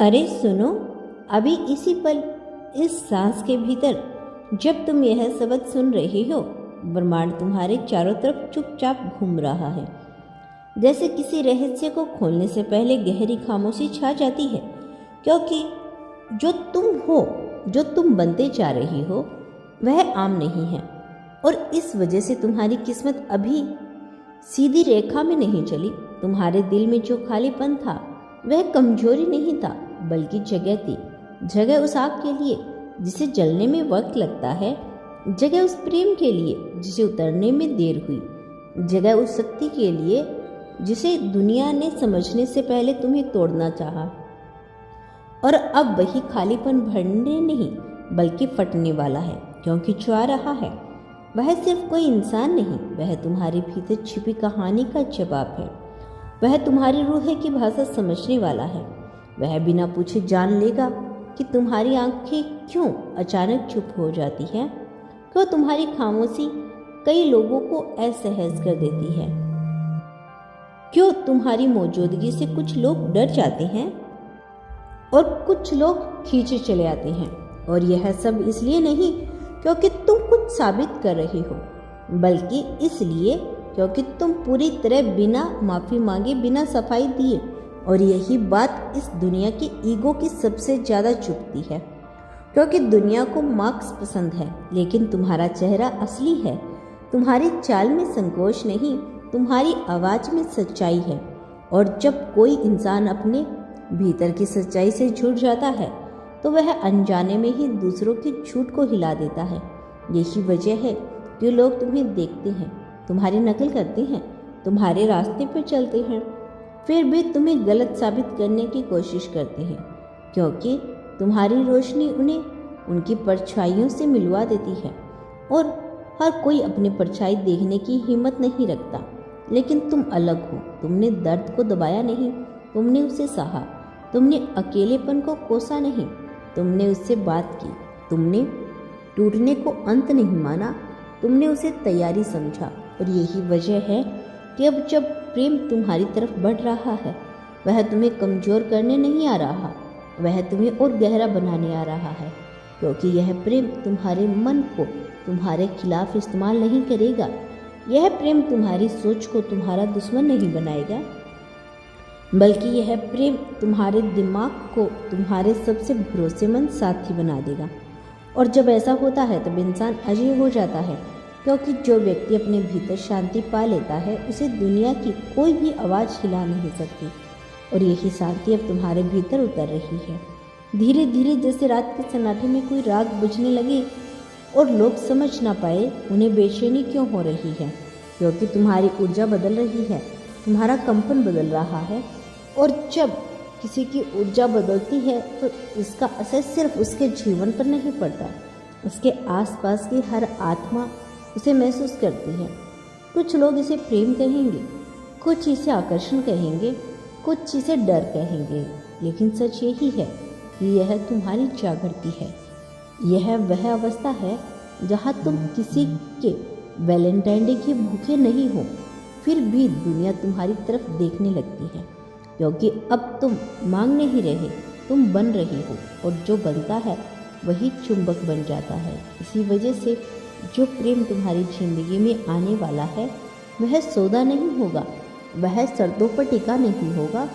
अरे सुनो, अभी इसी पल इस सांस के भीतर जब तुम यह शब्द सुन रही हो, ब्रह्मांड तुम्हारे चारों तरफ चुपचाप घूम रहा है। जैसे किसी रहस्य को खोलने से पहले गहरी खामोशी छा जाती है, क्योंकि जो तुम हो, जो तुम बनते जा रही हो, वह आम नहीं है। और इस वजह से तुम्हारी किस्मत अभी सीधी रेखा में नहीं चली। तुम्हारे दिल में जो खालीपन था वह कमजोरी नहीं था, बल्कि जगह थी। जगह उस आग के लिए जिसे जलने में वक्त लगता है, जगह उस प्रेम के लिए जिसे उतरने में देर हुई, जगह उस शक्ति के लिए जिसे दुनिया ने समझने से पहले तुम्हें तोड़ना चाहा। और अब वही खालीपन भरने नहीं बल्कि फटने वाला है, क्योंकि जो आ रहा है वह सिर्फ कोई इंसान नहीं, वह तुम्हारे भीतर छिपी कहानी का जवाब है। वह तुम्हारी रूह की भाषा समझने वाला है। वह बिना पूछे जान लेगा कि तुम्हारी आंखें क्यों अचानक चुप हो जाती हैं, क्यों तुम्हारी खामोशी कई लोगों को असहज कर देती है, क्यों तुम्हारी मौजूदगी से कुछ लोग डर जाते हैं और कुछ लोग खींचे चले आते हैं। और यह सब इसलिए नहीं क्योंकि तुम कुछ साबित कर रही हो, बल्कि इसलिए क्योंकि तुम पूरी तरह बिना माफ़ी मांगे, बिना सफाई दिए। और यही बात इस दुनिया के ईगो की सबसे ज़्यादा चुभती है, क्योंकि दुनिया को मार्क्स पसंद है, लेकिन तुम्हारा चेहरा असली है। तुम्हारी चाल में संकोच नहीं, तुम्हारी आवाज़ में सच्चाई है। और जब कोई इंसान अपने भीतर की सच्चाई से जुड़ जाता है, तो वह अनजाने में ही दूसरों के झूठ को हिला देता है। यही वजह है कि लोग तुम्हें देखते हैं, तुम्हारी नकल करते हैं, तुम्हारे रास्ते पर चलते हैं, फिर भी तुम्हें गलत साबित करने की कोशिश करते हैं, क्योंकि तुम्हारी रोशनी उन्हें उनकी परछाइयों से मिलवा देती है। और हर कोई अपनी परछाई देखने की हिम्मत नहीं रखता, लेकिन तुम अलग हो। तुमने दर्द को दबाया नहीं, तुमने उसे सहा। तुमने अकेलेपन को कोसा नहीं, तुमने उससे बात की। तुमने टूटने को अंत नहीं माना, तुमने उसे तैयारी समझा। और यही वजह है कि अब जब प्रेम तुम्हारी तरफ बढ़ रहा है, वह तुम्हें कमज़ोर करने नहीं आ रहा, वह तुम्हें और गहरा बनाने आ रहा है। क्योंकि यह प्रेम तुम्हारे मन को तुम्हारे खिलाफ इस्तेमाल नहीं करेगा। यह प्रेम तुम्हारी सोच को तुम्हारा दुश्मन नहीं बनाएगा, बल्कि यह प्रेम तुम्हारे दिमाग को तुम्हारे सबसे भरोसेमंद साथी बना देगा। और जब ऐसा होता है तब इंसान अजीब हो जाता है, क्योंकि जो व्यक्ति अपने भीतर शांति पा लेता है, उसे दुनिया की कोई भी आवाज़ हिला नहीं सकती। और यही शांति अब तुम्हारे भीतर उतर रही है, धीरे धीरे, जैसे रात के सन्नाटे में कोई राग बुझने लगे और लोग समझ ना पाए उन्हें बेचैनी क्यों हो रही है। क्योंकि तुम्हारी ऊर्जा बदल रही है, तुम्हारा कंपन बदल रहा है। और जब किसी की ऊर्जा बदलती है तो इसका असर सिर्फ उसके जीवन पर नहीं पड़ता, उसके आसपास की हर आत्मा उसे महसूस करती है। कुछ लोग इसे प्रेम कहेंगे, कुछ इसे आकर्षण कहेंगे, कुछ इसे डर कहेंगे, लेकिन सच यही है कि यह तुम्हारी जागृति है। यह वह अवस्था है जहाँ तुम किसी के वैलेंटाइन डे के भूखे नहीं हो, फिर भी दुनिया तुम्हारी तरफ देखने लगती है, क्योंकि अब तुम मांग नहीं रहे, तुम बन रही हो। और जो बनता है वही चुंबक बन जाता है। इसी वजह से जो प्रेम तुम्हारी जिंदगी में आने वाला है, वह सौदा नहीं होगा, वह शर्तों पर टिका नहीं होगा,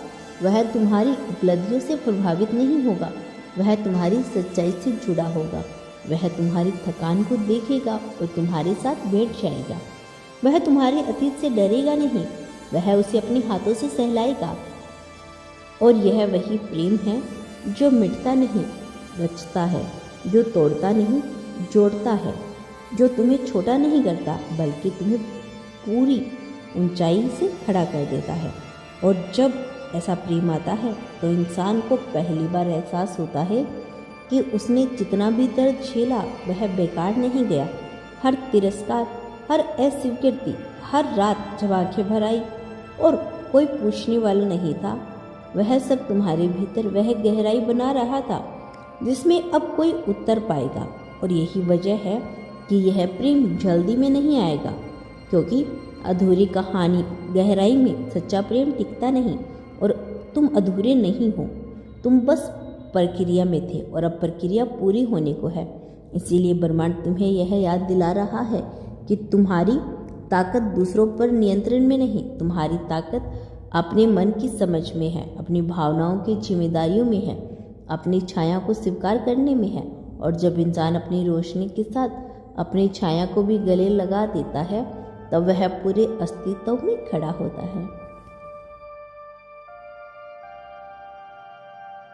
वह तुम्हारी उपलब्धियों से प्रभावित नहीं होगा, वह तुम्हारी सच्चाई से जुड़ा होगा। वह तुम्हारी थकान को देखेगा और तुम्हारे साथ बैठ जाएगा। वह तुम्हारे अतीत से डरेगा नहीं, वह उसे अपने हाथों से सहलाएगा। और यह वही प्रेम है जो मिटता नहीं, रचता है, जो तोड़ता नहीं, जोड़ता है, जो तुम्हें छोटा नहीं करता, बल्कि तुम्हें पूरी ऊंचाई से खड़ा कर देता है। और जब ऐसा प्रेम आता है तो इंसान को पहली बार एहसास होता है कि उसने जितना भी दर्द झेला वह बेकार नहीं गया। हर तिरस्कार, हर अस्वीकृति, हर रात जब आंखें भर आई और कोई पूछने वाला नहीं था, वह सब तुम्हारे भीतर वह गहराई बना रहा था जिसमें अब कोई उत्तर पाएगा। और यही वजह है कि यह प्रेम जल्दी में नहीं आएगा, क्योंकि अधूरी कहानी गहराई में सच्चा प्रेम टिकता नहीं। और तुम अधूरे नहीं हो, तुम बस प्रक्रिया में थे और अब प्रक्रिया पूरी होने को है। इसीलिए ब्रह्मांड तुम्हें यह याद दिला रहा है कि तुम्हारी ताकत दूसरों पर नियंत्रण में नहीं, तुम्हारी ताकत अपने मन की समझ में है, अपनी भावनाओं की जिम्मेदारियों में है, अपनी छाया को स्वीकार करने में है। और जब इंसान अपनी रोशनी के साथ अपनी छाया को भी गले लगा देता है तब वह पूरे अस्तित्व में खड़ा होता है।